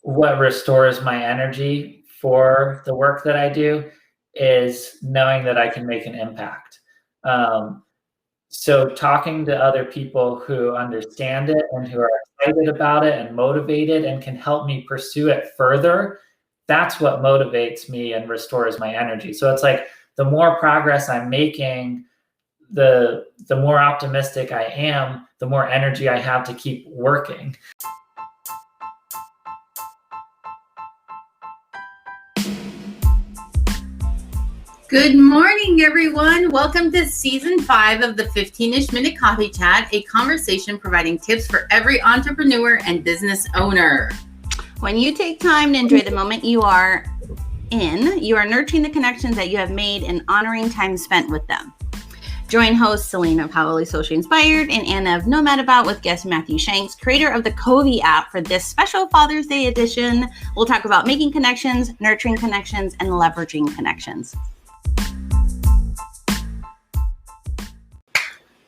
what restores my energy for the work that I do is knowing that I can make an impact. So talking to other people who understand it and who are excited about it and motivated and can help me pursue it further, that's what motivates me and restores my energy. So it's like the more progress I'm making, the more optimistic I am, the more energy I have to keep working. Good morning, everyone. Welcome to season 5 of the 15-ish minute coffee chat, a conversation providing tips for every entrepreneur and business owner. When you take time to enjoy the moment you are in, you are nurturing the connections that you have made and honoring time spent with them. Join host Selena of Hauoli Socially Inspired and Anna of NomadAbout with guest Matthew Shanks, creator of the Kovii App, for this special Father's Day edition. We'll talk about making connections, nurturing connections, and leveraging connections.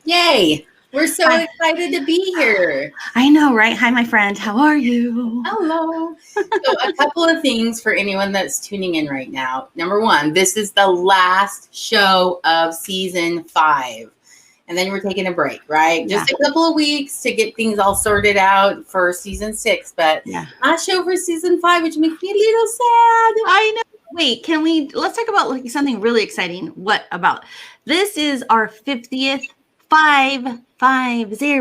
Yay! We're so excited to be here. I know, right? Hi, my friend. How are you? Hello. So a couple of things for anyone that's tuning in right now. Number one, this is the last show of season 5. And then we're taking a break, right? Just a couple of weeks to get things all sorted out for season 6. But last show for season 5, which makes me a little sad. I know. Wait, let's talk about like something really exciting. What about? This is our 50th 550.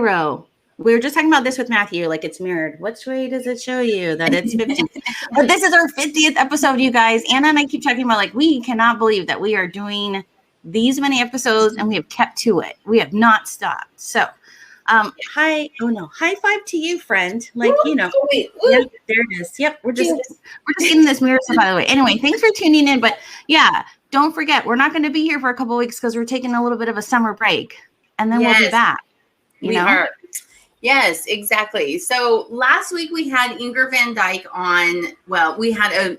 We were just talking about this with Matthew, like it's mirrored. Which way does it show you that it's 50? But this is our 50th episode, you guys. Anna and I keep talking about like we cannot believe that we are doing these many episodes and we have kept to it. We have not stopped. So high five to you, friend. Like, you know, yep, there it is. Yep, we're just getting this mirror stuff by the way. Anyway, thanks for tuning in. But yeah, don't forget, we're not going to be here for a couple of weeks because we're taking a little bit of a summer break. And then we'll be back. We are. Yes, exactly. So last week we had Inger Van Dyke on. Well, we had a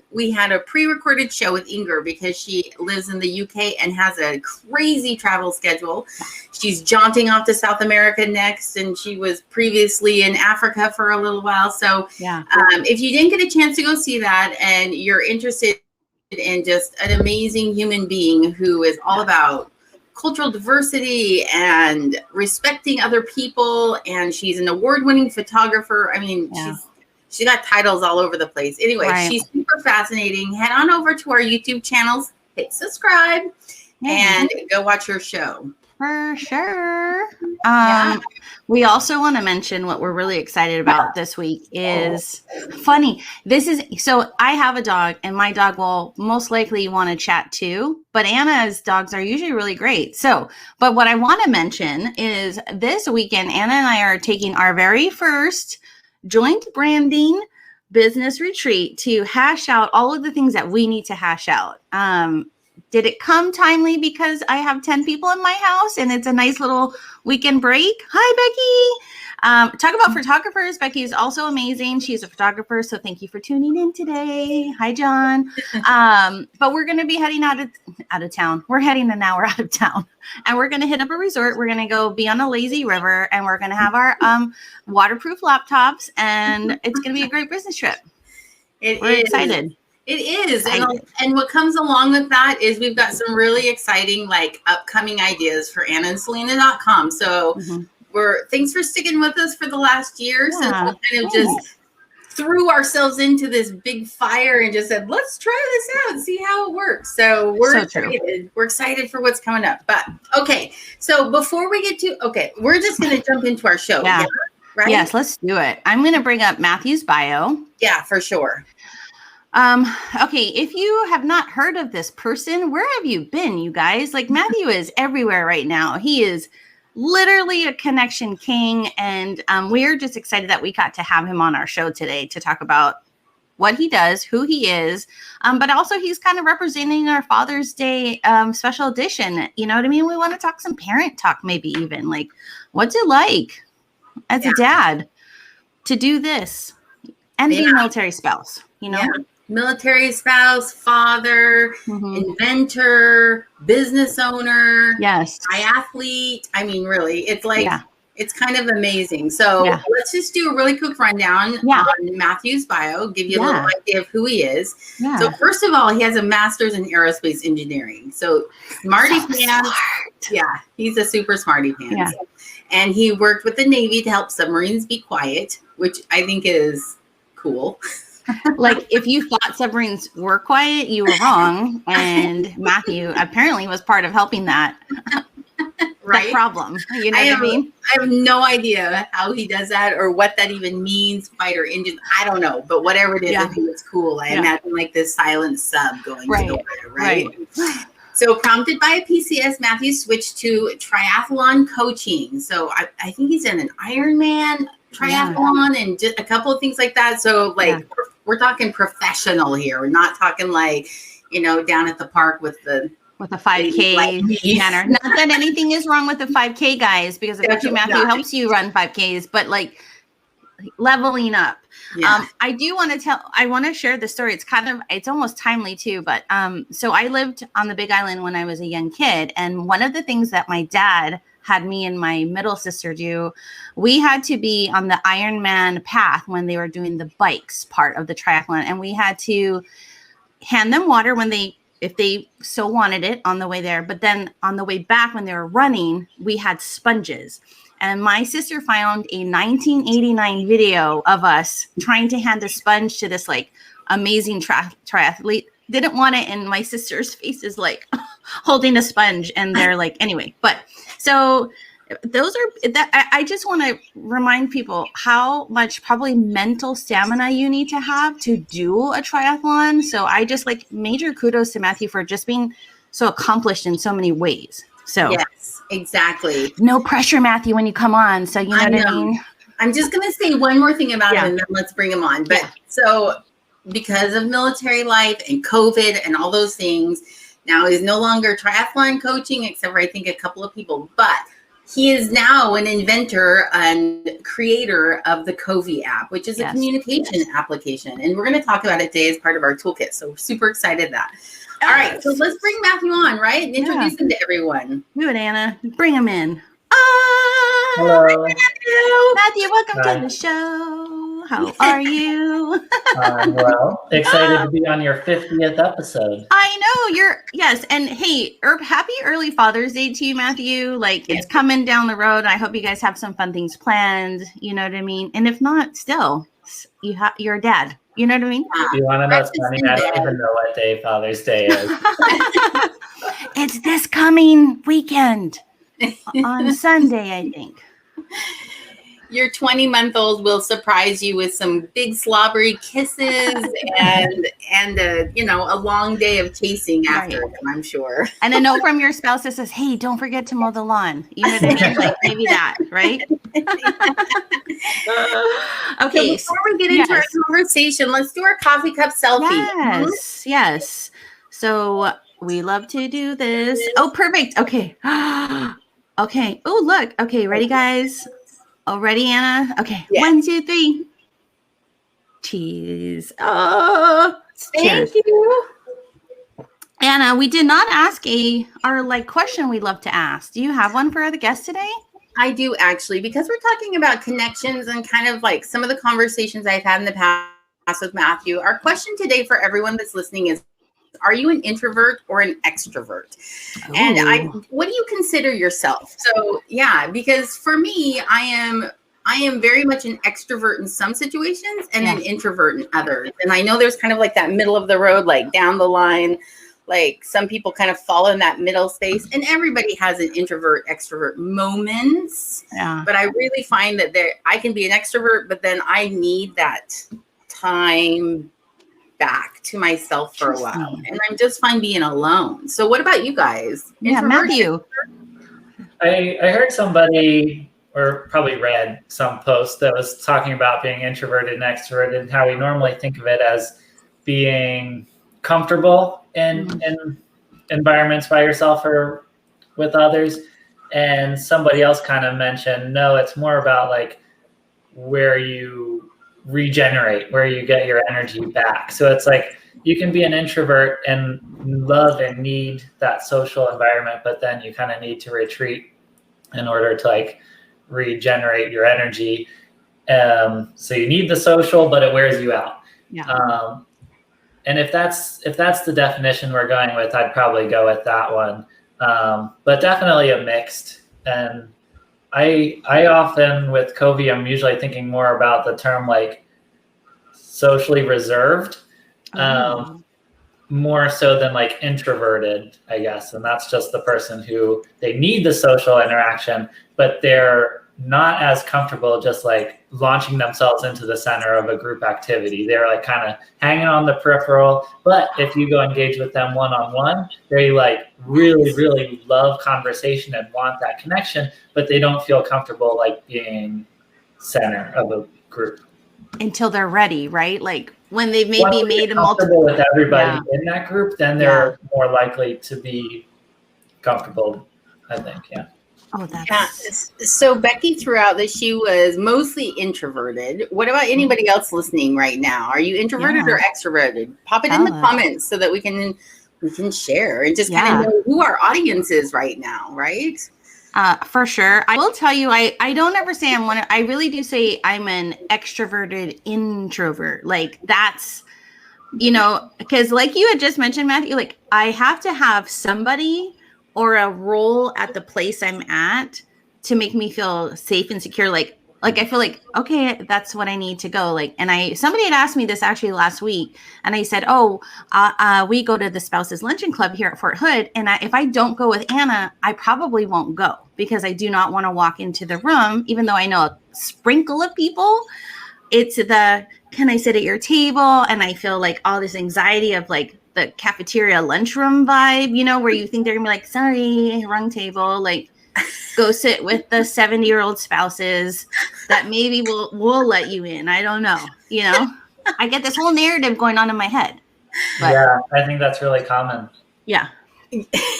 pre-recorded show with Inger because she lives in the UK and has a crazy travel schedule. She's jaunting off to South America next, and she was previously in Africa for a little while. So if you didn't get a chance to go see that and you're interested in just an amazing human being who is all about cultural diversity and respecting other people, and she's an award-winning photographer. I mean, she got titles all over the place. Anyway, she's super fascinating. Head on over to our YouTube channels, hit subscribe, and go watch her show. For sure. We also want to mention what we're really excited about this week is funny. So I have a dog and my dog will most likely want to chat too, but Anna's dogs are usually really great. But what I want to mention is this weekend, Anna and I are taking our very first joint branding business retreat to hash out all of the things that we need to hash out. Did it come timely because I have 10 people in my house and it's a nice little weekend break? Hi, Becky. Talk about photographers. Becky is also amazing. She's a photographer. So thank you for tuning in today. Hi, John. But we're going to be heading out of town. We're heading an hour out of town and we're going to hit up a resort. We're going to go be on a lazy river and we're going to have our waterproof laptops and it's going to be a great business trip. We're excited. It is. And what comes along with that is we've got some really exciting, like, upcoming ideas for AnnaandSelena.com. So thanks for sticking with us for the last year since we kind of just threw ourselves into this big fire and just said, let's try this out and see how it works. So we're excited. We're excited for what's coming up. But okay. So before we get to, we're just going to jump into our show. Yeah. Right? Yes, let's do it. I'm going to bring up Matthew's bio. Yeah, for sure. Okay, if you have not heard of this person, where have you been, you guys? Like Matthew is everywhere right now. He is literally a connection king, and we're just excited that we got to have him on our show today to talk about what he does, who he is, but also he's kind of representing our Father's Day special edition. You know what I mean? We want to talk some parent talk, maybe even like, what's it like as a dad to do this and be a military spouse, you know? Yeah. Military spouse, father, inventor, business owner, triathlete. I mean, really, it's like It's kind of amazing. So let's just do a really quick rundown on Matthew's bio, give you a little idea of who he is. Yeah. So first of all, he has a master's in aerospace engineering. So smarty pants. Yeah, he's a super smarty pants. Yeah. And he worked with the Navy to help submarines be quiet, which I think is cool. Like, if you thought submarines were quiet, you were wrong. And Matthew apparently was part of helping that. Right. That problem. You know what I mean? I have no idea how he does that or what that even means, fighter engine. I don't know. But whatever it is, I think it's cool. I imagine like this silent sub going nowhere, right? So prompted by a PCS, Matthew switched to triathlon coaching. So I think he's in an Ironman triathlon and just a couple of things like that. So like we're talking professional here. We're not talking like, down at the park with a 5K banner. Not that anything is wrong with the 5K, guys, because Matthew helps you run 5Ks, but like leveling up. Yeah. I want to share the story. It's almost timely too, but so I lived on the Big Island when I was a young kid. And one of the things that my dad had me and my middle sister do, we had to be on the Ironman path when they were doing the bikes part of the triathlon. And we had to hand them water if they so wanted it on the way there. But then on the way back when they were running, we had sponges. And my sister found a 1989 video of us trying to hand a sponge to this like amazing triathlete. Didn't want it. And my sister's face is like holding a sponge. And they're like, anyway, but so those are that. I just want to remind people how much probably mental stamina you need to have to do a triathlon. So I just like major kudos to Matthew for just being so accomplished in so many ways. So yes, exactly. No pressure, Matthew, when you come on. So you know what I mean? I'm just going to say one more thing about him and then let's bring him on. But so because of military life and COVID and all those things, now he's no longer triathlon coaching, except for I think a couple of people, but he is now an inventor and creator of the Kovii App, which is a communication application. And we're going to talk about it today as part of our toolkit. So super excited that. All right, so let's bring Matthew on, right? And introduce him to everyone. Do it, Anna. Bring him in. Hello. Matthew, welcome to the show. How are you? Well, excited to be on your 50th episode. I know yes. And hey, happy early Father's Day to you, Matthew. Like it's coming down the road. I hope you guys have some fun things planned. You know what I mean? And if not, still, you're a dad. You know what I mean? You want to know something? I don't even know what day Father's Day is. It's this coming weekend on Sunday, I think. Your 20-month-old will surprise you with some big slobbery kisses and a long day of chasing after them, I'm sure. And a note from your spouse that says, "Hey, don't forget to mow the lawn." You know what I mean? Like maybe that, right? Okay. So before we get into our conversation, let's do our coffee cup selfie. Yes. So we love to do this. Oh, perfect. Okay. Okay. Oh, look. Okay, ready, guys? Oh, ready, Anna? Okay. Yeah. 1, 2, 3. Cheese. Oh, thank you. Anna, we did not ask our question we love to ask. Do you have one for the guest today? I do actually, because we're talking about connections and kind of like some of the conversations I've had in the past with Matthew. Our question today for everyone that's listening is, are you an introvert or an extrovert? Ooh. And what do you consider yourself? So because for me, I am very much an extrovert in some situations and an introvert in others. And I know there's kind of like that middle of the road, like down the line, like some people kind of fall in that middle space, and everybody has an introvert extrovert moments. Yeah. But I really find that I can be an extrovert, but then I need that time back to myself for a while, and I'm just fine being alone. So what about you guys? Matthew. I heard somebody, or probably read some post that was talking about being introverted and extroverted and how we normally think of it as being comfortable in environments by yourself or with others. And somebody else kind of mentioned, no, it's more about like where you regenerate, where you get your energy back. So it's like you can be an introvert and love and need that social environment, but then you kind of need to retreat in order to like regenerate your energy. So you need the social, but it wears you out. Yeah. And if that's the definition we're going with, I'd probably go with that one. But definitely a mixed. And I often with Kovii, I'm usually thinking more about the term like socially reserved, more so than like introverted, I guess. And that's just the person who they need the social interaction, but they're not as comfortable just like launching themselves into the center of a group activity. They're like kind of hanging on the peripheral, but if you go engage with them one-on-one, they like really, really love conversation and want that connection, but they don't feel comfortable like being center of a group. Until they're ready, right? Like when they've maybe made a multiple with everybody in that group, then they're more likely to be comfortable, I think. Yeah. Oh, that's so Becky threw out that she was mostly introverted. What about anybody else listening right now? Are you introverted or extroverted? Pop it in the comments so that we can share and just kind of know who our audience is right now, right? For sure. I will tell you, I don't ever say I'm one. I really do say I'm an extroverted introvert. Like that's, because like you had just mentioned, Matthew, like I have to have somebody or a role at the place I'm at to make me feel safe and secure. Like I feel like, okay, that's what I need to go. Like, and somebody had asked me this actually last week, and I said, we go to the Spouses Luncheon Club here at Fort Hood. And if I don't go with Anna, I probably won't go because I do not want to walk into the room, even though I know a sprinkle of people. It's can I sit at your table? And I feel like all this anxiety of like the cafeteria lunchroom vibe, where you think they're gonna be like, sorry, wrong table, like go sit with the 70-year-old spouses that maybe will let you in. I don't know. I get this whole narrative going on in my head. But, yeah, I think that's really common. Yeah.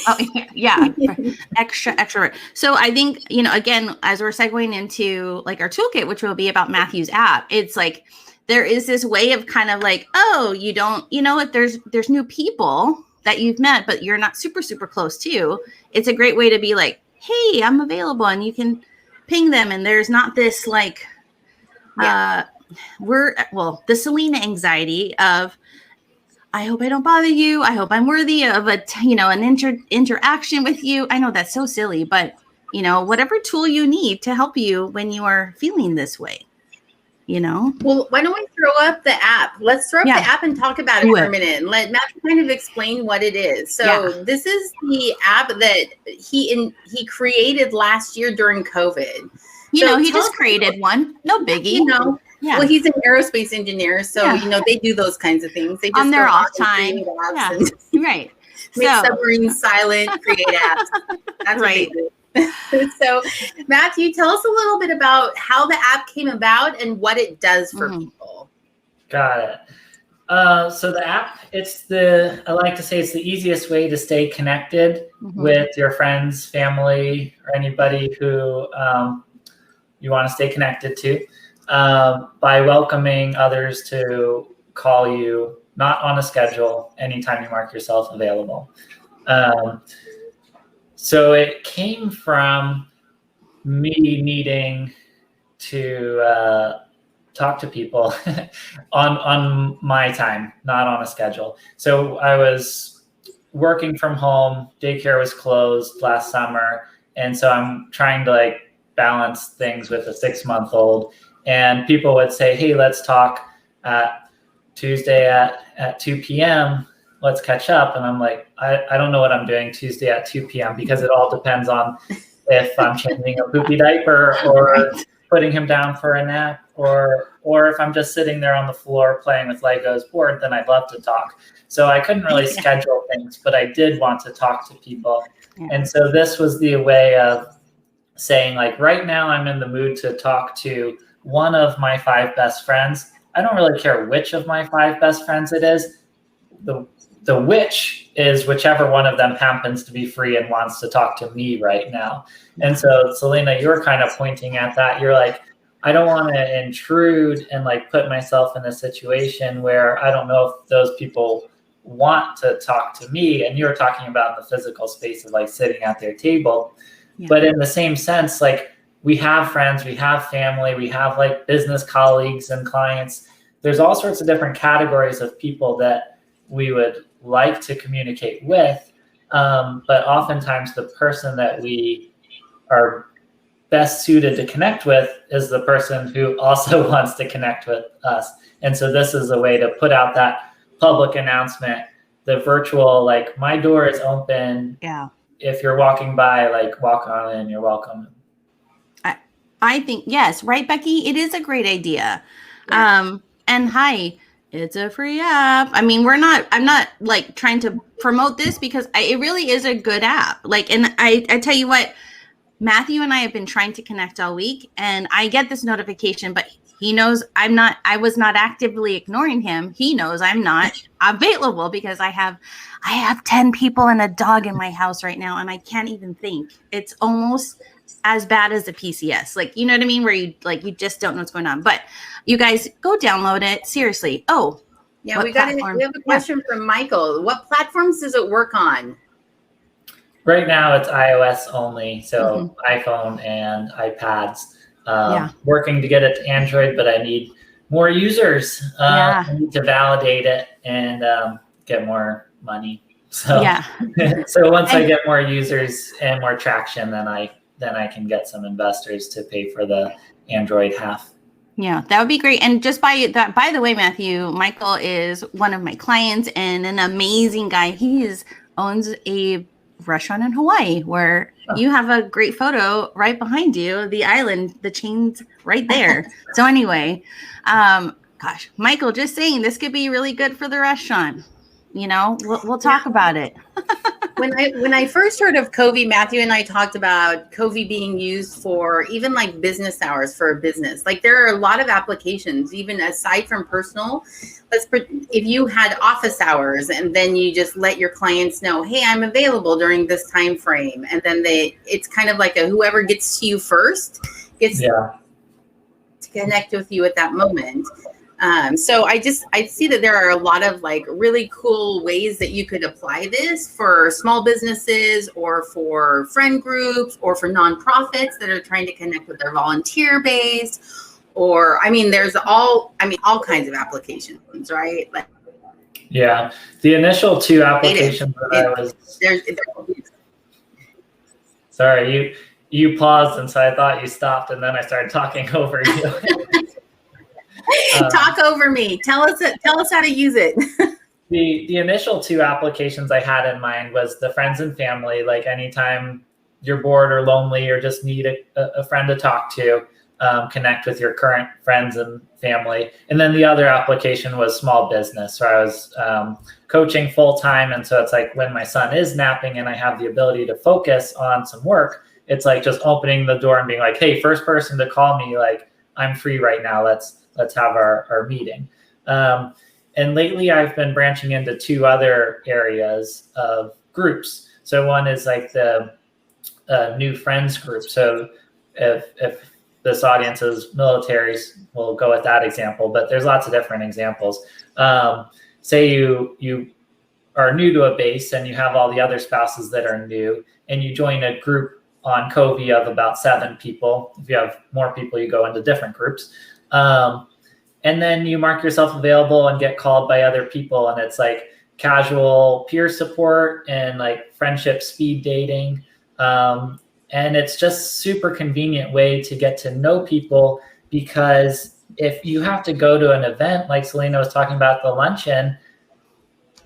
Oh, yeah. Extrovert. So I think, again, as we're segueing into like our toolkit, which will be about Matthew's app, it's like there is this way of kind of like, you don't, if there's new people that you've met, but you're not super, super close to, it's a great way to be like, hey, I'm available, and you can ping them. And there's not this like, the Selena anxiety of, I hope I don't bother you. I hope I'm worthy of an interaction with you. I know that's so silly, but whatever tool you need to help you when you are feeling this way, Well, why don't we throw up the app? Let's throw up the app and talk about it for a minute and let Matthew kind of explain what it is. So this is the app that he created last year during COVID. He just created one. No biggie. Yeah. Well, he's an aerospace engineer, so they do those kinds of things. They just on their off time. Right. Make submarines silent, create apps. That's right. What they do. So, Matthew, tell us a little bit about how the app came about and what it does for people. Got it. So the app, I like to say it's the easiest way to stay connected with your friends, family, or anybody who you want to stay connected to. By welcoming others to call you, not on a schedule, anytime you mark yourself available. So it came from me needing to talk to people on my time, not on a schedule. So I was working from home, daycare was closed last summer, and so I'm trying to like balance things with a 6-month-old. And people would say, hey, let's talk Tuesday at 2 p.m. Let's catch up. And I'm like, I don't know what I'm doing Tuesday at 2 p.m. because it all depends on if I'm changing a poopy diaper or putting him down for a nap or if I'm just sitting there on the floor playing with Legos bored, then I'd love to talk. So I couldn't really schedule things, but I did want to talk to people. Yeah. And so this was the way of saying like, right now I'm in the mood to talk to one of my 5 best friends. I don't really care which of my 5 best friends it is. The which is whichever one of them happens to be free and wants to talk to me right now. And so, Selena, you're kind of pointing at that. You're like, I don't want to intrude and like put myself in a situation where I don't know if those people want to talk to me. And you're talking about the physical space of like sitting at their table. Yeah. But in the same sense, like, we have friends, we have family, we have like business colleagues and clients. There's all sorts of different categories of people that we would like to communicate with. But oftentimes the person that we are best suited to connect with is the person who also wants to connect with us. And so this is a way to put out that public announcement, the virtual, like, my door is open. Yeah. If you're walking by, like, walk on in, you're welcome. I think, yes, right, Becky? It is a great idea. Yeah. And hi, it's a free app. I mean, I'm not like trying to promote this because it really is a good app. Like, and I tell you what, Matthew and I have been trying to connect all week, and I get this notification, but he knows I was not actively ignoring him. He knows I'm not available because I have 10 people and a dog in my house right now, and I can't even think. It's almost as bad as a PCS. Like, you know what I mean? Where you just don't know what's going on. But you guys go download it. Seriously. Oh, yeah, we have a question from Michael. What platforms does it work on? Right now it's iOS only, so iPhone and iPads. Working to get it to Android, but I need more users. I need to validate it and get more money. So, so once I get more users and more traction, then I can get some investors to pay for the Android half. Yeah, that would be great. And just by the way, Matthew, Michael is one of my clients and an amazing guy. He owns a restaurant in Hawaii where you have a great photo right behind you, the island, the chains right there. So anyway, gosh, Michael, just saying this could be really good for the restaurant. You know, we'll talk about it. When I first heard of Kovii, Matthew and I talked about Kovii being used for even like business hours for a business. Like, there are a lot of applications, even aside from personal. If you had office hours and then you just let your clients know, hey, I'm available during this time frame, and then it's kind of like whoever gets to you first gets to connect with you at that moment. So I see that there are a lot of like really cool ways that you could apply this for small businesses or for friend groups or for nonprofits that are trying to connect with their volunteer base. Or, I mean, all kinds of applications, right? Like, the initial two applications sorry, you paused, and so I thought you stopped, and then I started talking over you. Talk over me. Tell us how to use it. The initial two applications I had in mind was the friends and family. Like, anytime you're bored or lonely or just need a friend to talk to, connect with your current friends and family. And then the other application was small business. So I was coaching full time, and so it's like when my son is napping and I have the ability to focus on some work, it's like just opening the door and being like, hey, first person to call me, like, I'm free right now. Let's have our meeting. And lately I've been branching into two other areas of groups. So one is like the new friends group. So if this audience is militaries, we'll go with that example, but there's lots of different examples. Say you are new to a base and you have all the other spouses that are new, and you join a group on Kovii of about 7 people. If you have more people, you go into different groups. And then you mark yourself available and get called by other people. And it's like casual peer support and like friendship speed dating. And it's just super convenient way to get to know people, because if you have to go to an event, like Selena was talking about the luncheon,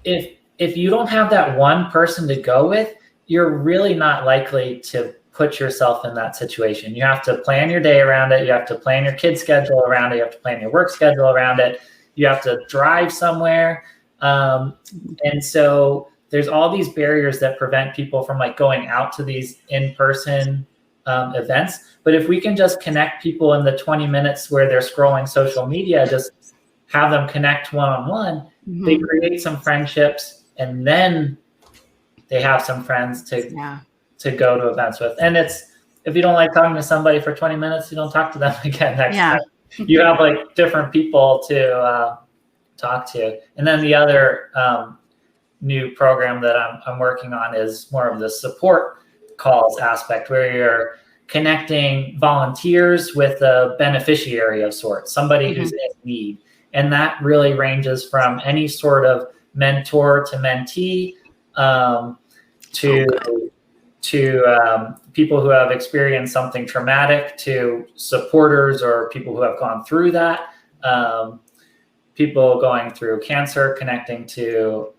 if you don't have that one person to go with, you're really not likely to put yourself in that situation. You have to plan your day around it. You have to plan your kid's schedule around it. You have to plan your work schedule around it. You have to drive somewhere. And so there's all these barriers that prevent people from like going out to these in-person events. But if we can just connect people in the 20 minutes where they're scrolling social media, just have them connect one-on-one, they create some friendships, and then they have some friends to go to events with. And it's, if you don't like talking to somebody for 20 minutes, you don't talk to them again next time. You have like different people to talk to. And then the other new program that I'm working on is more of the support calls aspect, where you're connecting volunteers with a beneficiary of sorts, somebody who's in need. And that really ranges from any sort of mentor to mentee, to people who have experienced something traumatic, to supporters or people who have gone through that, people going through cancer, connecting to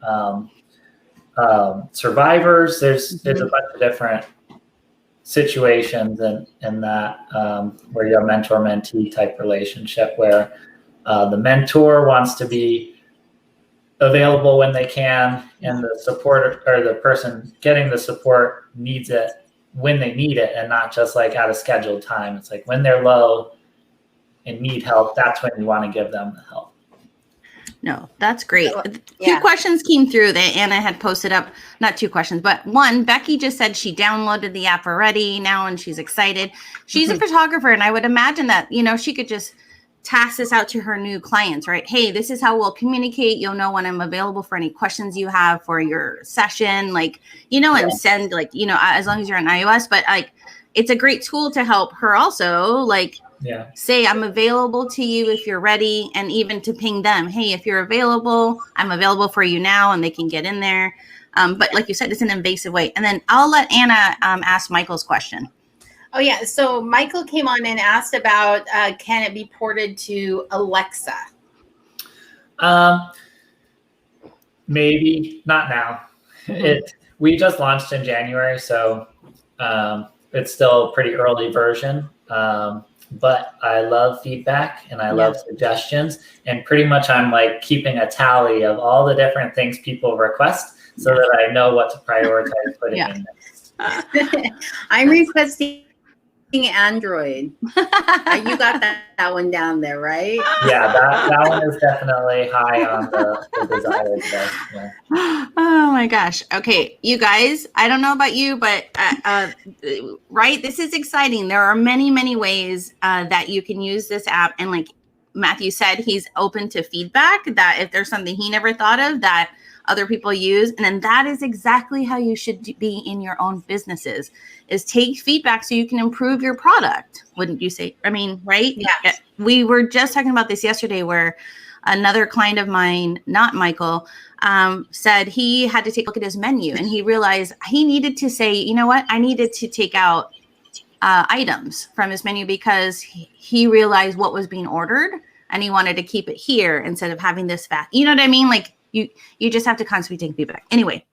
survivors. There's a bunch of different situations in that where you have mentor-mentee type relationship, where the mentor wants to be available when they can, and the supporter or the person getting the support needs it when they need it, and not just like at a scheduled time. It's like when they're low and need help, that's when you want to give them the help. No, that's great. Two questions came through that Anna had posted up. Not two questions, but one, Becky just said she downloaded the app already now and she's excited. She's a photographer, and I would imagine that, she could just task this out to her new clients, right? Hey, this is how we'll communicate. You'll know when I'm available for any questions you have for your session, and send as long as you're on iOS, but it's a great tool to help her also, say I'm available to you if you're ready, and even to ping them, hey, if you're available, I'm available for you now, and they can get in there. But like you said, it's an invasive way. And then I'll let Anna ask Michael's question. Oh, yeah. So Michael came on and asked about, can it be ported to Alexa? Maybe not now. We just launched in January, so it's still a pretty early version. But I love feedback and I love suggestions, and pretty much I'm keeping a tally of all the different things people request so that I know what to prioritize putting in next. I'm requesting Android. You got that one down there, right? Yeah, that one is definitely high on the desired list. Yeah. Oh my gosh. Okay, you guys, I don't know about you, but right, this is exciting. There are many, many ways that you can use this app, and like Matthew said, he's open to feedback, that if there's something he never thought of that other people use. And then that is exactly how you should be in your own businesses, is take feedback so you can improve your product. Wouldn't you say? I mean, right? Yeah. We were just talking about this yesterday, where another client of mine, not Michael, said he had to take a look at his menu, and he realized he needed to say, you know what? I needed to take out items from his menu because he realized what was being ordered, and he wanted to keep it here instead of having this fat. You know what I mean? You just have to constantly take feedback. Anyway,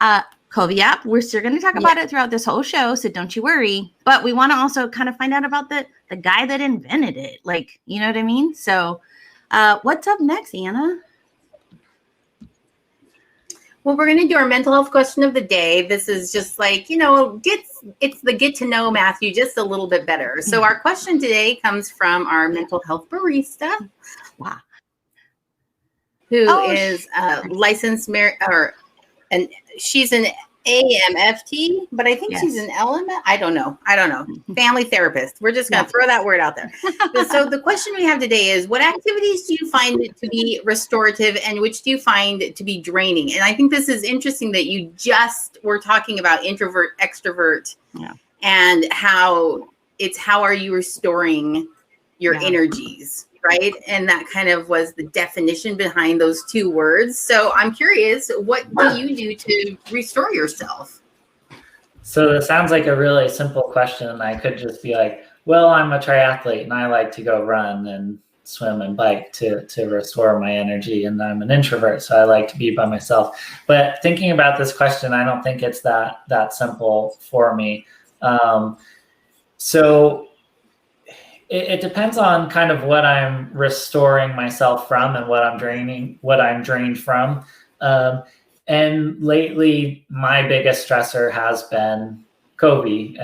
Kovii App, we're still going to talk about it throughout this whole show, so don't you worry. But we want to also kind of find out about the guy that invented it. You know what I mean? So what's up next, Anna? Well, we're going to do our mental health question of the day. This is just it's the get to know Matthew just a little bit better. So our question today comes from our mental health barista. Wow. Who is licensed and she's an AMFT, but I think she's an LMF. I don't know. Family therapist. We're just going to throw that word out there. So the question we have today is, what activities do you find to be restorative, and which do you find to be draining? And I think this is interesting that you just were talking about introvert, extrovert, and how are you restoring your energies? Right. And that kind of was the definition behind those two words. So I'm curious, what do you do to restore yourself? So it sounds like a really simple question. And I could just be like, well, I'm a triathlete and I like to go run and swim and bike to restore my energy. And I'm an introvert, so I like to be by myself. But thinking about this question, I don't think it's that simple for me. So it depends on kind of what I'm restoring myself from and what I'm drained from. And lately, my biggest stressor has been Kovii,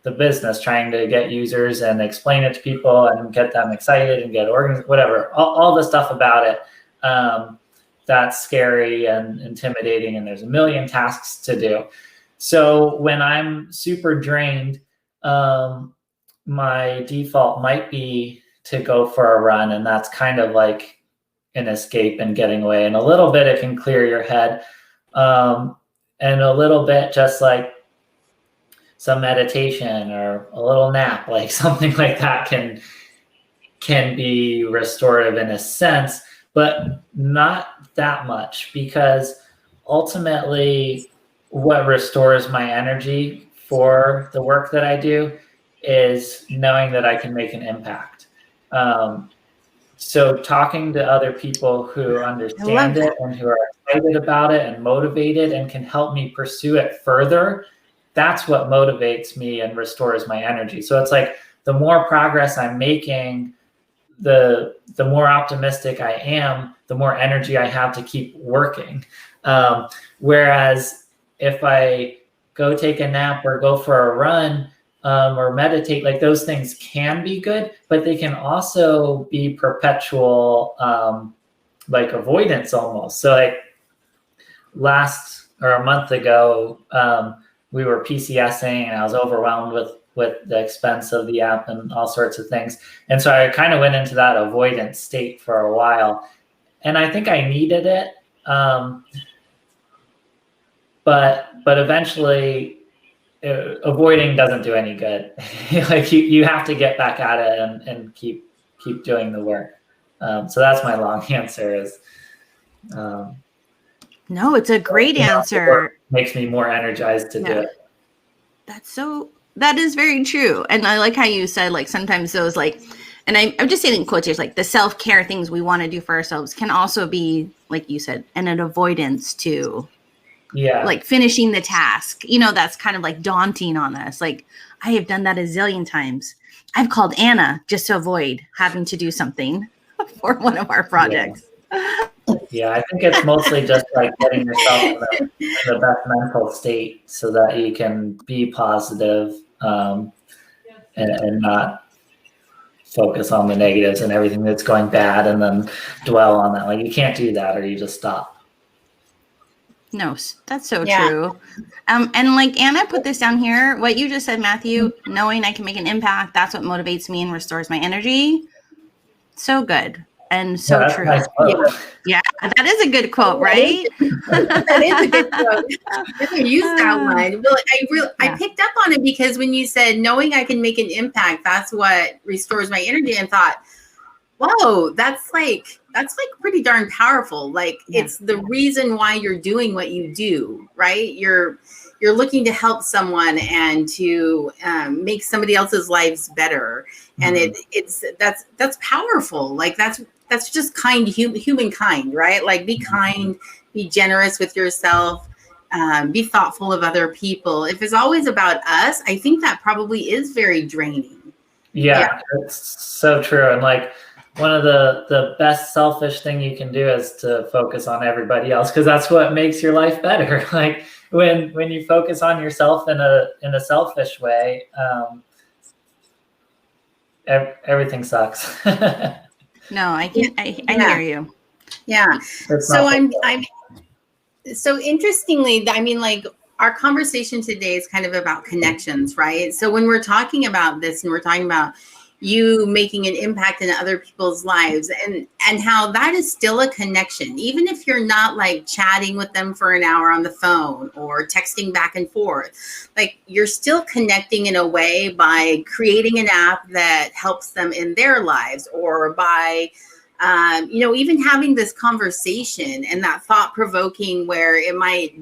the business, trying to get users and explain it to people and get them excited and get organized, whatever, all the stuff about it. That's scary and intimidating, and there's a million tasks to do. So when I'm super drained, my default might be to go for a run, and that's kind of like an escape and getting away. And a little bit it can clear your head, and a little bit just like some meditation or a little nap, like something like that can be restorative in a sense, but not that much, because ultimately what restores my energy for the work that I do is knowing that I can make an impact. So talking to other people who understand it and who are excited about it and motivated and can help me pursue it further, that's what motivates me and restores my energy. So it's like the more progress I'm making, the more optimistic I am, the more energy I have to keep working. Whereas if I go take a nap or go for a run, or meditate, like those things can be good, but they can also be perpetual, like avoidance almost. So like a month ago, we were PCSing and I was overwhelmed with the expense of the app and all sorts of things. And so I kind of went into that avoidance state for a while, and I think I needed it. But eventually, avoiding doesn't do any good. Like you have to get back at it and keep doing the work. So that's my long answer is, no, it's a great answer. Makes me more energized to do it. That is very true. And I like how you said, like, sometimes those, like, and I'm just saying in quotes, like the self-care things we want to do for ourselves can also be, like you said, an avoidance to, like finishing the task, that's kind of like daunting on us. Like, I have done that a zillion times. I've called Anna just to avoid having to do something for one of our projects. Yeah, I think it's mostly just like getting yourself in the best mental state so that you can be positive, and not focus on the negatives and everything that's going bad and then dwell on that. Like, you can't do that or you just stop. No, that's so true. And like Anna put this down here, what you just said, Matthew, knowing I can make an impact, that's what motivates me and restores my energy. So good. And so true. Nice. Yeah, that is a good quote, right? That is a good quote. I never used that one. Well, I picked up on it because when you said knowing I can make an impact, that's what restores my energy, and thought, whoa, that's pretty darn powerful. Like, it's the reason why you're doing what you do, right? You're looking to help someone and to make somebody else's lives better. And that's powerful. Like, that's just humankind, right? Like, be kind, be generous with yourself, be thoughtful of other people. If it's always about us, I think that probably is very draining. Yeah. It's so true. And like, one of the best selfish thing you can do is to focus on everybody else, because that's what makes your life better. Like, when you focus on yourself in a selfish way, everything sucks. No, I hear you. Yeah. So so interestingly, I mean, like, our conversation today is kind of about connections, right? So when we're talking about this and we're talking about you making an impact in other people's lives, and how that is still a connection, even if you're not like chatting with them for an hour on the phone or texting back and forth, like, you're still connecting in a way by creating an app that helps them in their lives, or by even having this conversation and that thought provoking where it might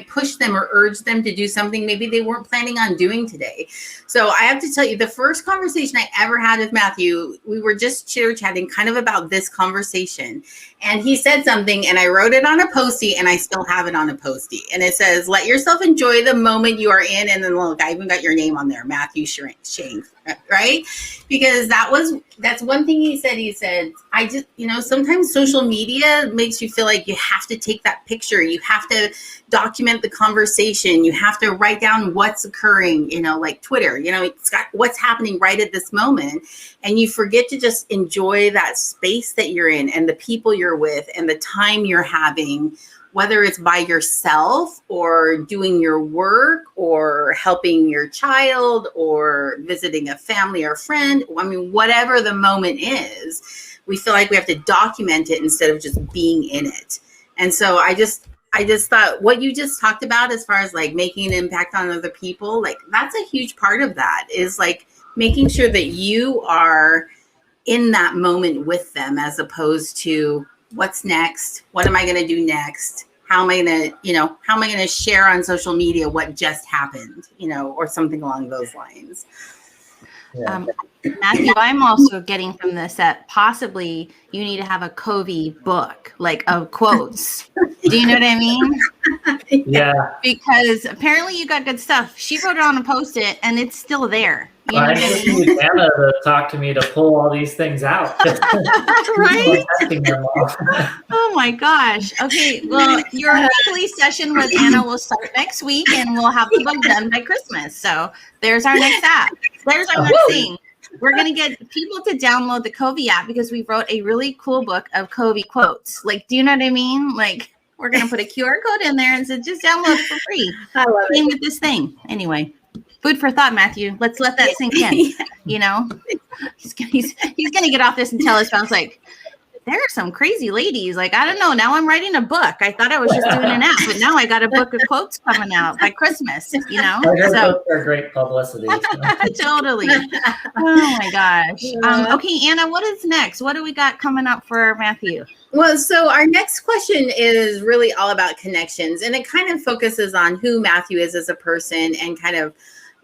push them or urge them to do something maybe they weren't planning on doing today. So I have to tell you, the first conversation I ever had with Matthew, we were just chitter-chatting kind of about this conversation. And he said something, and I wrote it on a Post-it, and I still have it on a Post-it. And it says, let yourself enjoy the moment you are in. And then, look, I even got your name on there, Matthew Shanks, right? Because that's one thing he said. He said, I just, sometimes social media makes you feel like you have to take that picture. You have to document the conversation. You have to write down what's occurring, like Twitter, it's got what's happening right at this moment. And you forget to just enjoy that space that you're in and the people you're with and the time you're having, whether it's by yourself or doing your work or helping your child or visiting a family or friend. I mean, whatever the moment is, we feel like we have to document it instead of just being in it. And so I just I just thought what you just talked about as far as like making an impact on other people, like that's a huge part of that, is like making sure that you are in that moment with them, as opposed to what's next, what am I going to do next, how am I going to share on social media what just happened, or something along those lines. Yeah. Matthew, I'm also getting from this that possibly you need to have a Kovii book, like of quotes. Do you know what I mean? Yeah. Because apparently you got good stuff. She wrote it on a Post-it and it's still there. You know I what I just mean? need Anna to talk to me to pull all these things out. Right? Testing them all. Oh my gosh. Okay. Well, your weekly session with Anna will start next week and we'll have the book done by Christmas. So there's our next app. There's our next thing. We're going to get people to download the Kovii app because we wrote a really cool book of Kovii quotes. Like, do you know what I mean? Like, we're going to put a QR code in there and say, just download it for free. I love Same it. with this thing. Anyway, food for thought, Matthew. Let's let that sink in. You know, he's going to get off this and tell us, I was like, there are some crazy ladies. Like, I don't know. Now I'm writing a book. I thought I was just doing an app, but now I got a book of quotes coming out by Christmas, you know? So they're great publicity. Totally. Oh my gosh. Okay, Anna, what is next? What do we got coming up for Matthew? Well, so our next question is really all about connections, and it kind of focuses on who Matthew is as a person and kind of,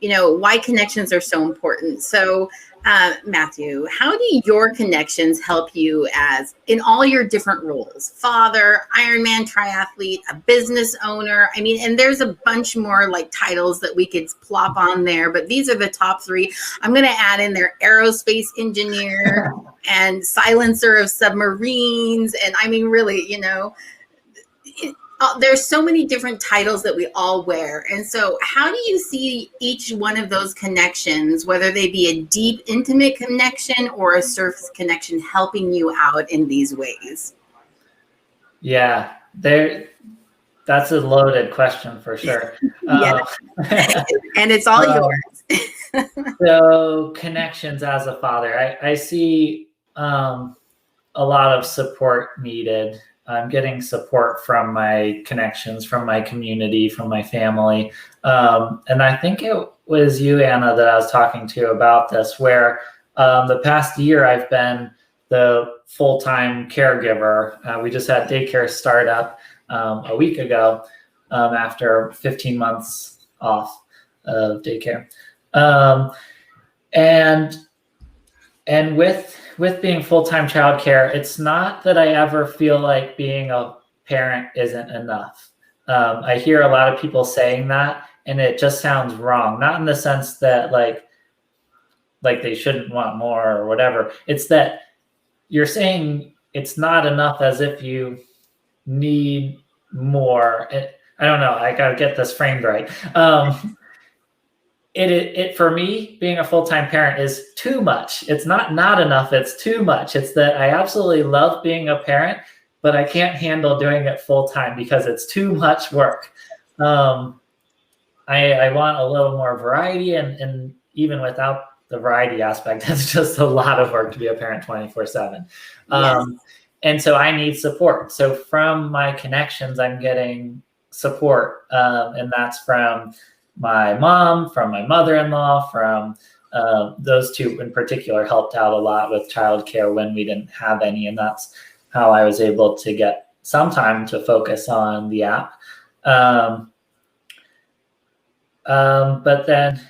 why connections are so important. So, Matthew, how do your connections help you as in all your different roles? Father, Ironman triathlete, a business owner. I mean, and there's a bunch more like titles that we could plop on there, but these are the top 3. I'm going to add in there aerospace engineer and silencer of submarines. And I mean, really, there's so many different titles that we all wear. And so how do you see each one of those connections, whether they be a deep, intimate connection or a surface connection, helping you out in these ways? Yeah, that's a loaded question for sure. Yeah. And it's all yours. So connections as a father, I see a lot of support needed. I'm getting support from my connections, from my community, from my family. And I think it was you, Anna, that I was talking to about this, where the past year I've been the full-time caregiver. We just had daycare start up a week ago after 15 months off of daycare. And with being full-time childcare, it's not that I ever feel like being a parent isn't enough. I hear a lot of people saying that, and it just sounds wrong. Not in the sense that like they shouldn't want more or whatever. It's that you're saying it's not enough as if you need more. I don't know. I got to get this framed right. It for me, being a full-time parent is too much. It's not enough. It's too much. It's that I absolutely love being a parent, but I can't handle doing it full-time because it's too much work. I want a little more variety, and even without the variety aspect, it's just a lot of work to be a parent 24/7. Yes. And so I need support. So from my connections, I'm getting support, and that's from my mom, from my mother-in-law, from those two in particular helped out a lot with childcare when we didn't have any. And that's how I was able to get some time to focus on the app. But then,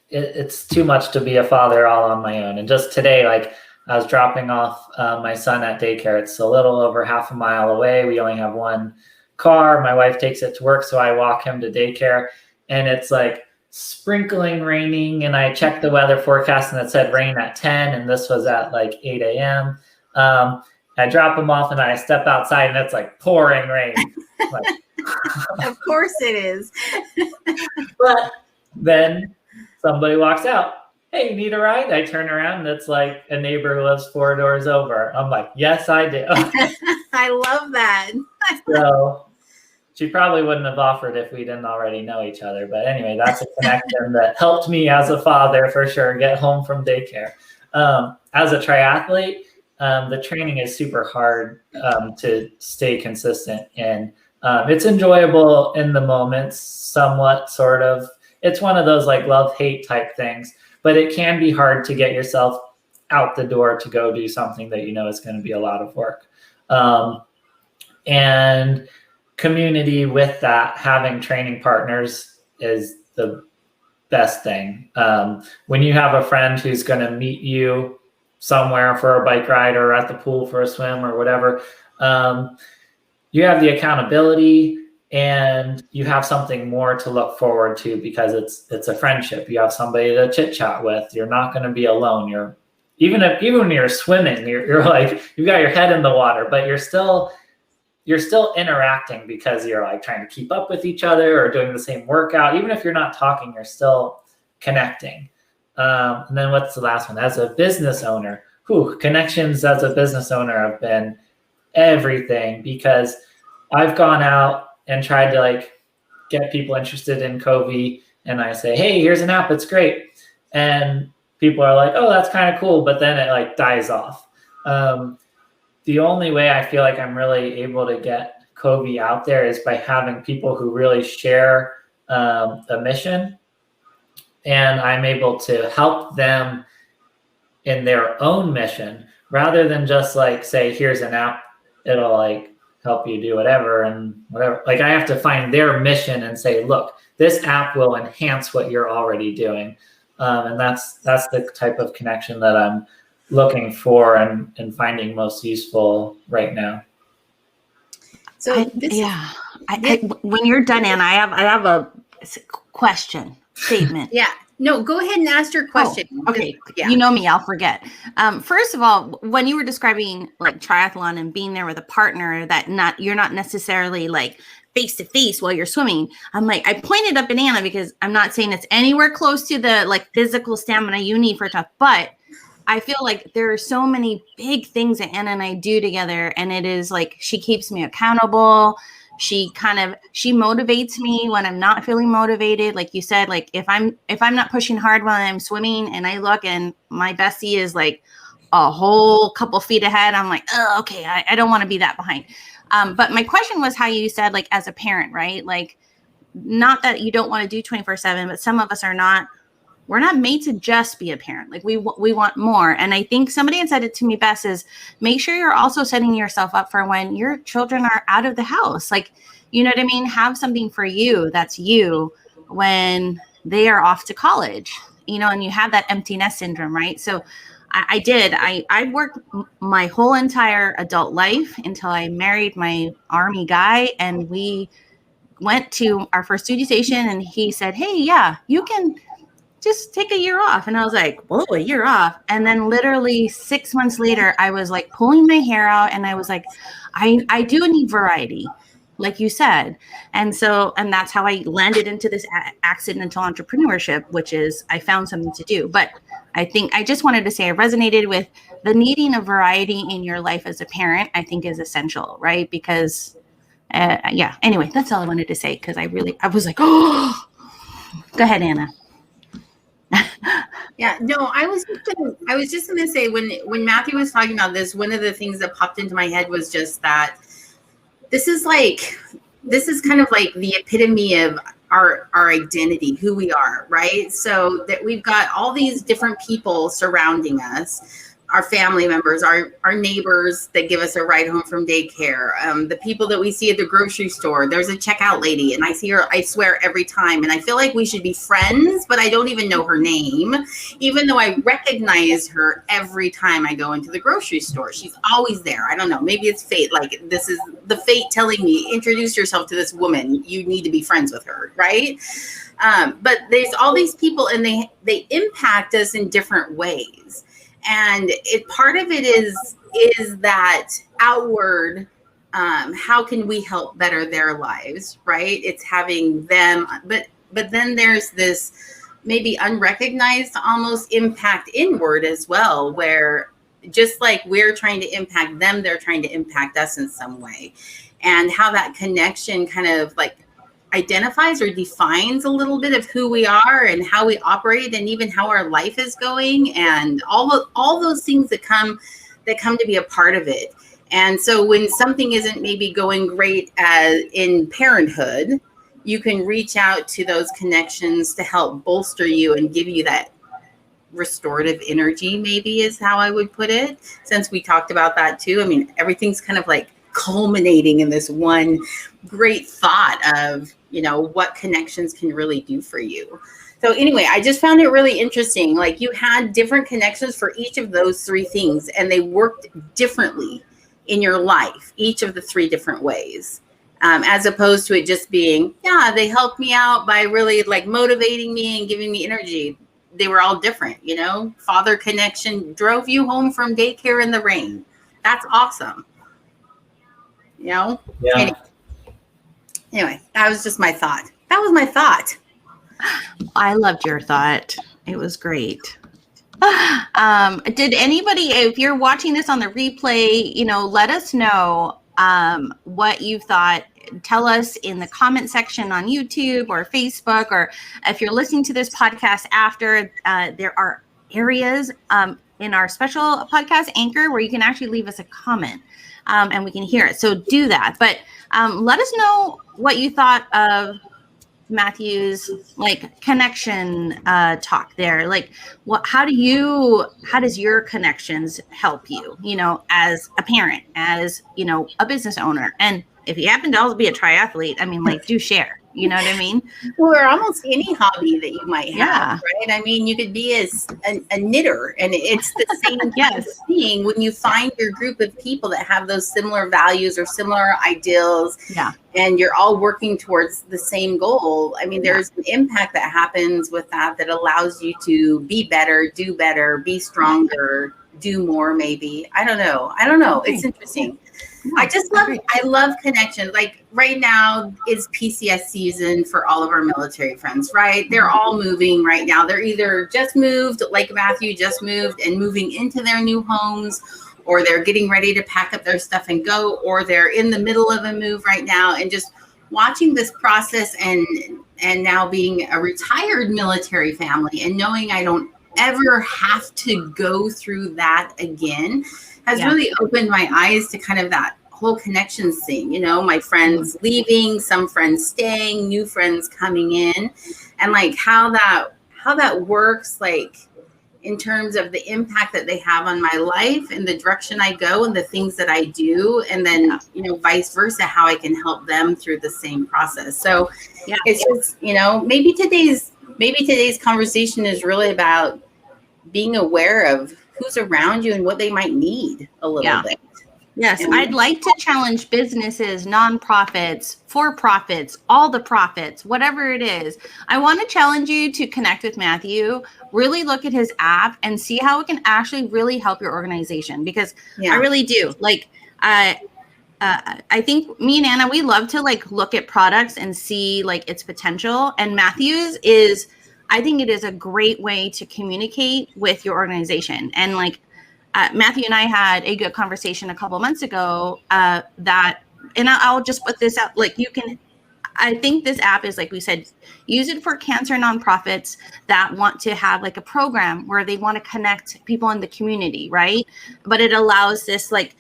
it's too much to be a father all on my own. And just today, like I was dropping off my son at daycare. It's a little over half a mile away. We only have one car. My wife takes it to work, so I walk him to daycare, and it's like sprinkling raining, and I checked the weather forecast and it said rain at 10, and this was at like 8 a.m. I drop him off and I step outside and it's like pouring rain. Like, of course it is. But then somebody walks out. Hey, you need a ride? I turn around and it's like a neighbor who lives 4 doors over. I'm like, yes, I do. I love that. So she probably wouldn't have offered if we didn't already know each other. But anyway, that's a connection that helped me as a father for sure get home from daycare. As a triathlete, the training is super hard to stay consistent in. It's enjoyable in the moments, somewhat, sort of. It's one of those like love-hate type things, but it can be hard to get yourself out the door to go do something that you know is going to be a lot of work. And community with that, having training partners is the best thing. When you have a friend who's going to meet you somewhere for a bike ride or at the pool for a swim or whatever, you have the accountability and you have something more to look forward to because it's a friendship. You have somebody to chit chat with. You're not going to be alone. You're even when you're swimming, you're like, you've got your head in the water, but you're still interacting because you're like trying to keep up with each other or doing the same workout. Even if you're not talking, you're still connecting. And then what's the last one? As a business owner, connections as a business owner have been everything, because I've gone out and tried to like get people interested in Kovii, and I say, hey, here's an app, it's great. And people are like, oh, that's kind of cool, but then it like dies off. The only way I feel like I'm really able to get Kovii out there is by having people who really share a mission, and I'm able to help them in their own mission rather than just like say, here's an app, it'll like help you do whatever and whatever. Like I have to find their mission and say, look, this app will enhance what you're already doing. And that's the type of connection that I'm looking for and finding most useful right now. So when you're done, Anna, I have a question statement. Yeah. No, go ahead and ask your question. Oh, okay. Yeah. You know me, I'll forget. First of all, when you were describing like triathlon and being there with a partner that you're not necessarily like face to face while you're swimming, I'm like, I pointed up at Anna because I'm not saying it's anywhere close to the like physical stamina you need for tough, but I feel like there are so many big things that Anna and I do together, and it is like she keeps me accountable. She motivates me when I'm not feeling motivated. Like you said, like if I'm not pushing hard while I'm swimming and I look and my bestie is like a whole couple feet ahead, I'm like, oh, okay, I don't want to be that behind. But my question was how you said, like, as a parent, right? Like, not that you don't want to do 24/7, but some of us are not. We're not made to just be a parent. Like we want more. And I think somebody had said it to me best is make sure you're also setting yourself up for when your children are out of the house. Like, you know what I mean? Have something for you that's you when they are off to college, you know, and you have that empty nest syndrome, right? So I worked my whole entire adult life until I married my Army guy, and we went to our first duty station and he said, hey, yeah, you can just take a year off. And I was like, whoa, a year off. And then literally 6 months later, I was like pulling my hair out and I was like, I do need variety, like you said. And that's how I landed into this accidental entrepreneurship, which is I found something to do. But I think I just wanted to say I resonated with the needing of variety in your life as a parent, I think is essential, right? Because anyway, that's all I wanted to say. Cause I was like, oh, go ahead, Anna. Yeah, no, I was just gonna say when Matthew was talking about this, one of the things that popped into my head was just that this is kind of like the epitome of our identity, who we are, right? So that we've got all these different people surrounding us, our family members, our neighbors that give us a ride home from daycare, the people that we see at the grocery store. There's a checkout lady, and I see her, I swear, every time. And I feel like we should be friends, but I don't even know her name, even though I recognize her every time I go into the grocery store. She's always there. I don't know. Maybe it's fate. Like this is the fate telling me, introduce yourself to this woman. You need to be friends with her, right? But there's all these people, and they impact us in different ways. And part of it is that outward, how can we help better their lives, right? It's having them, but then there's this maybe unrecognized almost impact inward as well, where just like we're trying to impact them, they're trying to impact us in some way. And how that connection kind of like identifies or defines a little bit of who we are and how we operate and even how our life is going, and all those things that come that come to be a part of it. And so when something isn't maybe going great as in parenthood, you can reach out to those connections to help bolster you and give you that restorative energy, maybe is how I would put it, since we talked about that too. I mean, everything's kind of like culminating in this one great thought of, what connections can really do for you. So anyway, I just found it really interesting. Like, you had different connections for each of those three things, and they worked differently in your life, each of the three different ways. As opposed to it just being, they helped me out by really like motivating me and giving me energy. They were all different, Father connection drove you home from daycare in the rain. That's awesome. Yeah. Anyway, that was just my thought. That was my thought. I loved your thought. It was great. Did anybody, if you're watching this on the replay, let us know what you thought. Tell us in the comment section on YouTube or Facebook, or if you're listening to this podcast after, there are areas in our special podcast Anchor where you can actually leave us a comment and we can hear it. So do that. But let us know what you thought of Matthew's like connection talk there. Like, how does your connections help you, as a parent, as, a business owner? And if you happen to also be a triathlete, I mean, like, do share, you know what I mean? Or almost any hobby that you might have, right? I mean, you could be a knitter, and it's the same kind of thing when you find your group of people that have those similar values or similar ideals, and you're all working towards the same goal. I mean, there's an impact that happens with that allows you to be better, do better, be stronger, do more, maybe. I don't know. It's interesting. I love connection. Like, right now is PCS season for all of our military friends, right? They're all moving right now. They're either just moved, like Matthew just moved and moving into their new homes, or they're getting ready to pack up their stuff and go, or they're in the middle of a move right now. And just watching this process and now being a retired military family and knowing I don't ever have to go through that again has really opened my eyes to kind of that whole connections thing. My friends leaving, some friends staying, new friends coming in, and like how that works, like in terms of the impact that they have on my life and the direction I go and the things that I do, and then vice versa, how I can help them through the same process. So it's just maybe today's conversation is really about being aware of who's around you and what they might need a little bit. Yes, I'd like to challenge businesses, nonprofits, for-profits, all the profits, whatever it is. I want to challenge you to connect with Matthew, really look at his app and see how it can actually really help your organization, because I really do. Like, I think me and Anna, we love to like look at products and see like its potential. And Matthew's I think it is a great way to communicate with your organization. And like Matthew and I had a good conversation a couple months ago and I'll just put this out. Like, I think this app is, like we said, use it for cancer nonprofits that want to have like a program where they want to connect people in the community, right? But it allows this like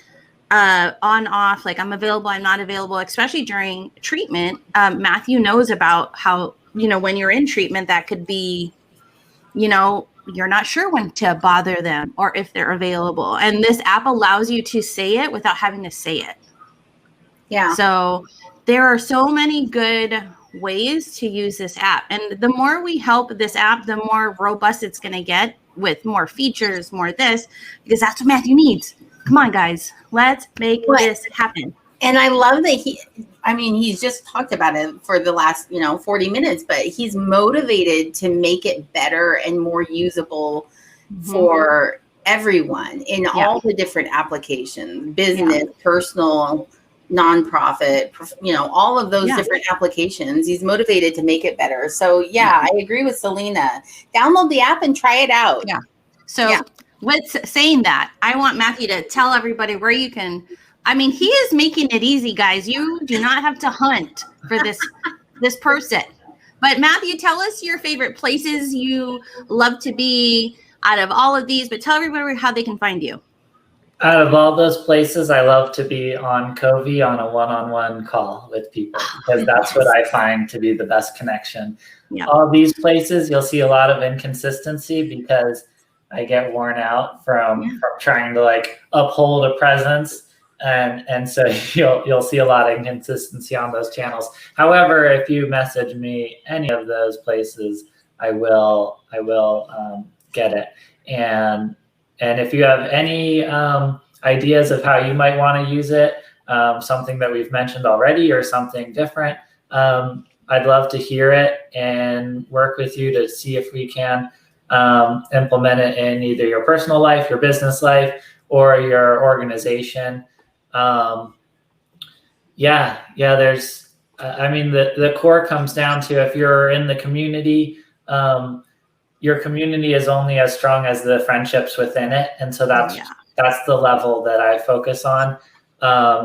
on off, like I'm available, I'm not available, especially during treatment. Matthew knows about how, when you're in treatment, that could be, you're not sure when to bother them or if they're available. And this app allows you to say it without having to say it. Yeah. So there are so many good ways to use this app. And the more we help this app, the more robust it's going to get with more features, more this, because that's what Matthew needs. Come on, guys, let's make this happen. And I love that he's just talked about it for the last, 40 minutes, but he's motivated to make it better and more usable for everyone in all the different applications, business, personal, nonprofit, all of those different applications. He's motivated to make it better. So I agree with Selena. Download the app and try it out. Yeah. So with saying that, I want Matthew to tell everybody where you can. I mean, he is making it easy, guys. You do not have to hunt for this person. But Matthew, tell us your favorite places you love to be out of all of these, but tell everybody how they can find you. Out of all those places, I love to be on Kovii on a one-on-one call with people, because that's what I find to be the best connection. Yeah. All these places, you'll see a lot of inconsistency because I get worn out from trying to like uphold a presence. And so you'll see a lot of inconsistency on those channels. However, if you message me any of those places, I will get it. And if you have any ideas of how you might want to use it, something that we've mentioned already or something different, I'd love to hear it and work with you to see if we can implement it in either your personal life, your business life, or your organization. There's, I mean, the core comes down to, if you're in the community, your community is only as strong as the friendships within it. And so that's the level that I focus on.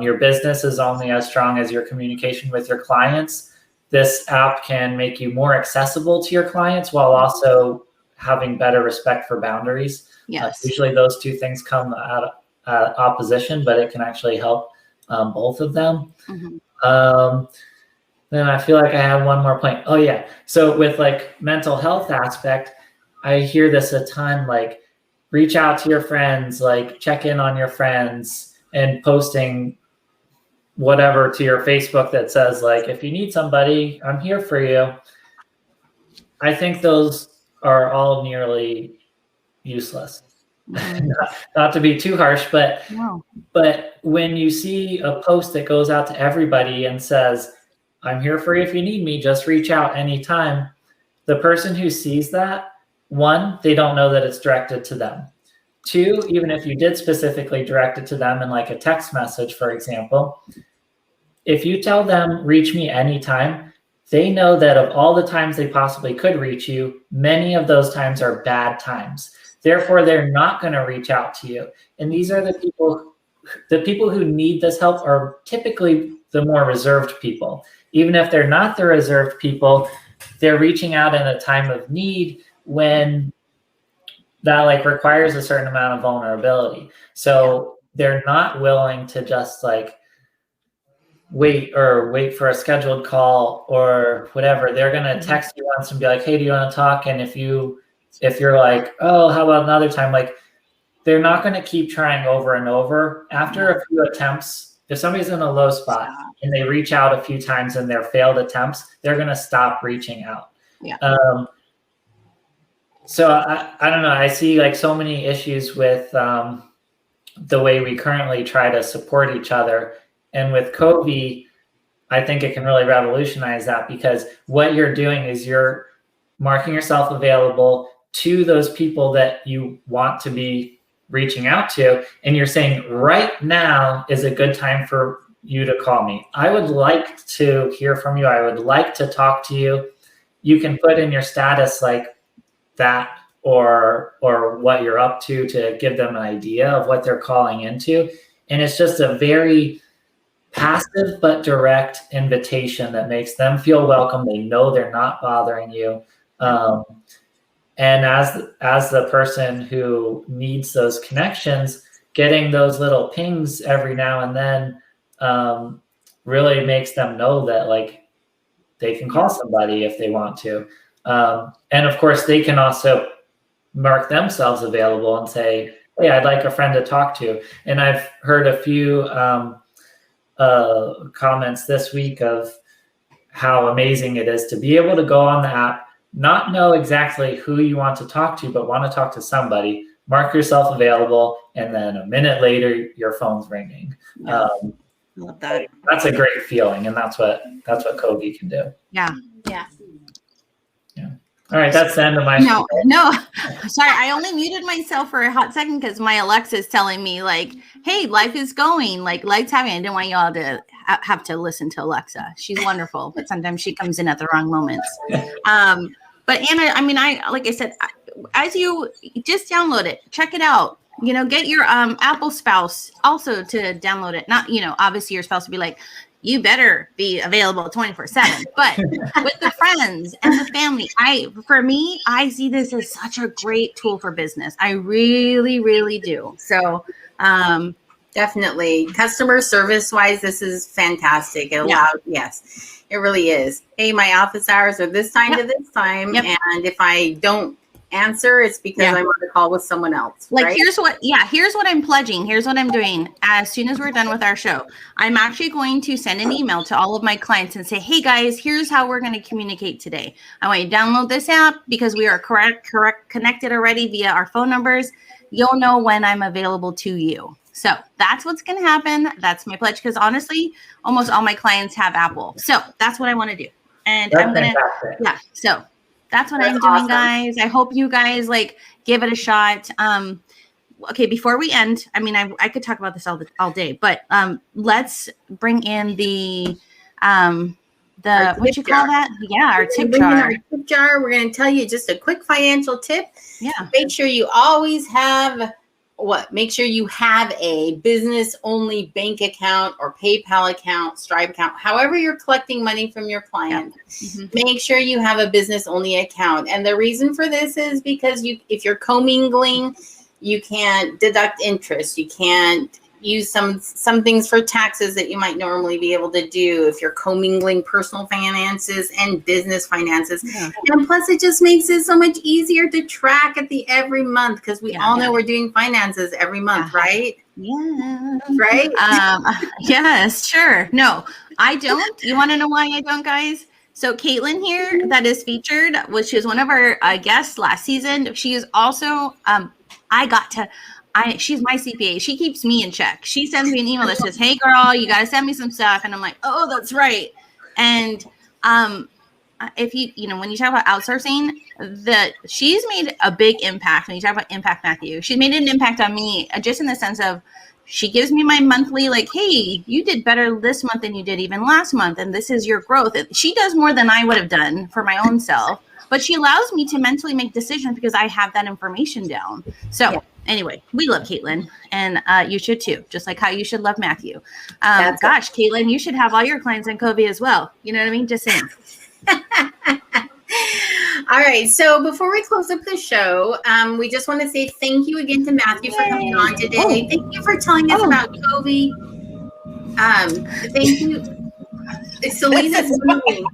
Your business is only as strong as your communication with your clients. This app can make you more accessible to your clients while also having better respect for boundaries. Yes. Usually those two things come out of opposition, but it can actually help both of them. Mm-hmm. Then I feel like I have one more point. Oh yeah. So with like mental health aspect, I hear this a ton, like reach out to your friends, like check in on your friends, and posting whatever to your Facebook that says like, if you need somebody, I'm here for you. I think those are all nearly useless. Mm-hmm. Not to be too harsh, but No. but when you see a post that goes out to everybody and says, I'm here for you if you need me, just reach out anytime, the person who sees that, one, they don't know that it's directed to them. Two, even if you did specifically direct it to them in like a text message, for example, if you tell them, reach me anytime, they know that of all the times they possibly could reach you, many of those times are bad times. Therefore, they're not going to reach out to you. And these are the people who need this help are typically the more reserved people. Even if they're not the reserved people, they're reaching out in a time of need when that like requires a certain amount of vulnerability. So they're not willing to just like wait for a scheduled call or whatever. They're going to text you once and be like, hey, do you want to talk? And if you're like, oh, how about another time? Like, they're not going to keep trying over and over. After a few attempts, if somebody's in a low spot and they reach out a few times and they're failed attempts, they're going to stop reaching out. So I don't know. I see like so many issues with the way we currently try to support each other. And with Kovii, I think it can really revolutionize that, because what you're doing is you're marking yourself available to those people that you want to be reaching out to. And you're saying, right now is a good time for you to call me. I would like to hear from you. I would like to talk to you. You can put in your status like that or what you're up to give them an idea of what they're calling into. And it's just a very passive but direct invitation that makes them feel welcome. They know they're not bothering you. And as the person who needs those connections, getting those little pings every now and then really makes them know that like they can call somebody if they want to. And of course, they can also mark themselves available and say, hey, I'd like a friend to talk to. And I've heard a few comments this week of how amazing it is to be able to go on the app, not know exactly who you want to talk to, but want to talk to somebody, mark yourself available, and then a minute later, your phone's ringing. Love that. That's a great feeling, and that's what Kovii can do. Yeah. All right, that's the end of my No. Sorry, I only muted myself for a hot second because my Alexa is telling me like, hey, life is going, like life's happening. I didn't want y'all to have to listen to Alexa. She's wonderful, but sometimes she comes in at the wrong moments. But Anna, I mean, like I said, as you just download it, check it out. You know, get your Apple spouse also to download it. Not, obviously your spouse would be like, you better be available 24/7. But with the friends and the family, I see this as such a great tool for business. I really, really do. So Definitely. Customer service wise, this is fantastic. It allowed, yes, it really is. Hey, my office hours are this time to this time. And if I don't answer, it's because I'm on the call with someone else. Like, right? here's what I'm pledging. Here's what I'm doing. As soon as we're done with our show, I'm actually going to send an email to all of my clients and say, hey guys, here's how we're going to communicate today. I want you to download this app because we are correct connected already via our phone numbers. You'll know when I'm available to you. So that's what's going to happen. That's my pledge. Because honestly, almost all my clients have Apple. So that's what I want to do. And I'm going to, so that's what I'm doing, awesome. Guys. I hope you guys give it a shot. Okay, before we end, I mean, I could talk about this all day, but let's bring in the what you call that? Yeah, our tip jar. Our tip jar. We're going to tell you just a quick financial tip. Yeah. Make sure you always have make sure you have a business only bank account or PayPal account, Stripe account, however you're collecting money from your client. Make sure you have a business only account. And the reason for this is because if you're commingling, you can't deduct interest. You can't use some things for taxes that you might normally be able to do if you're commingling personal finances and business finances. And plus it just makes it so much easier to track at the every month, because we all know we're doing finances every month, right? Yeah. Right? Yes, sure. No, I don't. You want to know why I don't, guys? So Caitlin here that is featured, which is one of our guests last season. She is also, she's my CPA. She keeps me in check. She sends me an email that says, hey girl, you got to send me some stuff. And I'm like, oh, that's right. And if when you talk about outsourcing, she's made a big impact. When you talk about impact, Matthew, she's made an impact on me just in the sense of she gives me my monthly, hey, you did better this month than you did even last month. And this is your growth. She does more than I would have done for my own self, but she allows me to mentally make decisions because I have that information down. So anyway, we love Caitlin, and you should too, just like how you should love Matthew. Gosh, Caitlin, you should have all your clients in Kovii as well. You know what I mean? Just saying. All right. So before we close up the show, we just want to say thank you again to Matthew for coming on today. Oh. Thank you for telling us about Kovii. Thank you. Selena's moving.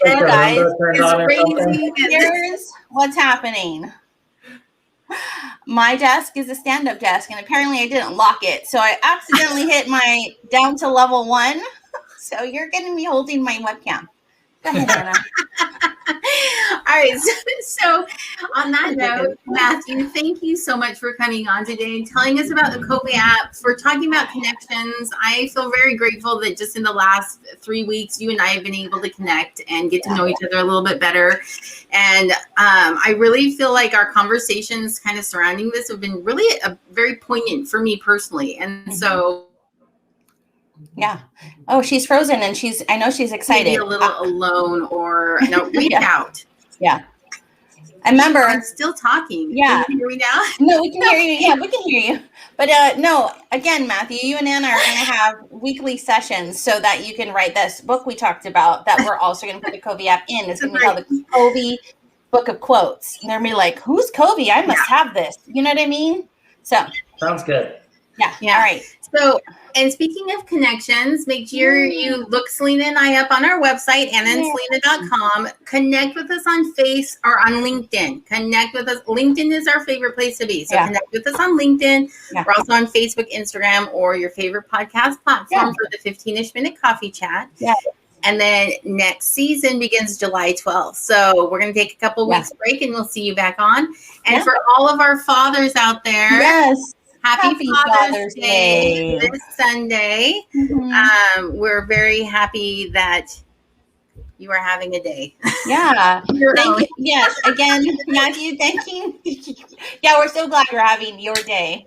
Guys, it's crazy. Here's what's happening. My desk is a stand-up desk, and apparently I didn't lock it. So I accidentally hit my down to level 1. So you're going to be holding my webcam. Go ahead, Anna. All right. So on that note, Matthew, thank you so much for coming on today and telling us about the Kovii app, for talking about connections. I feel very grateful that just in the last 3 weeks, you and I have been able to connect and get to know each other a little bit better. And I really feel like our conversations kind of surrounding this have been really very poignant for me personally. And so yeah. Oh, she's frozen, and I know she's excited. Maybe a little alone, or reach out. Yeah. I remember. I'm still talking. Yeah. Can you hear me now? No, we can hear you. Yeah, we can hear you. But no, again, Matthew, you and Anna are going to have weekly sessions so that you can write this book we talked about that we're also going to put the Kovii app in. It's going to be called the Kovii Book of Quotes. And they're going to be like, who's Kovii? I must have this. You know what I mean? So. Sounds good. Yeah. All right. So, and speaking of connections, make sure you look Selena and I up on our website, AnnaandSelena.com. Connect with us on on LinkedIn. Connect with us. LinkedIn is our favorite place to be. So connect with us on LinkedIn. Yeah. We're also on Facebook, Instagram, or your favorite podcast platform for the 15-ish minute coffee chat. Yeah. And then next season begins July 12th. So we're going to take a couple weeks break, and we'll see you back on. And for all of our fathers out there. Yes. Happy Father's Day this Sunday. Mm-hmm. We're very happy that you are having a day. Yeah. Thank you. Yes. Again, Matthew, thank you. Yeah, we're so glad you're having your day.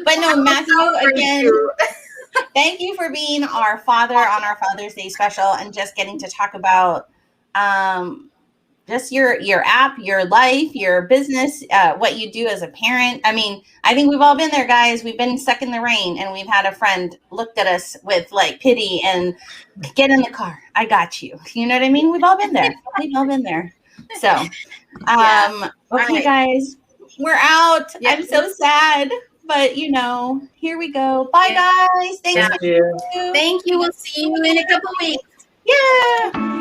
But no, Matthew, again, thank you for being our father on our Father's Day special, and just getting to talk about just your app, your life, your business, what you do as a parent. I mean, I think we've all been there, guys. We've been stuck in the rain, and we've had a friend looked at us with pity and get in the car. I got you. You know what I mean? We've all been there. We've all been there. So, okay, guys. We're out. Yeah. I'm so sad. But, here we go. Bye, guys. Thanks. Thank you. Thank you. We'll see you in a couple weeks. Yeah.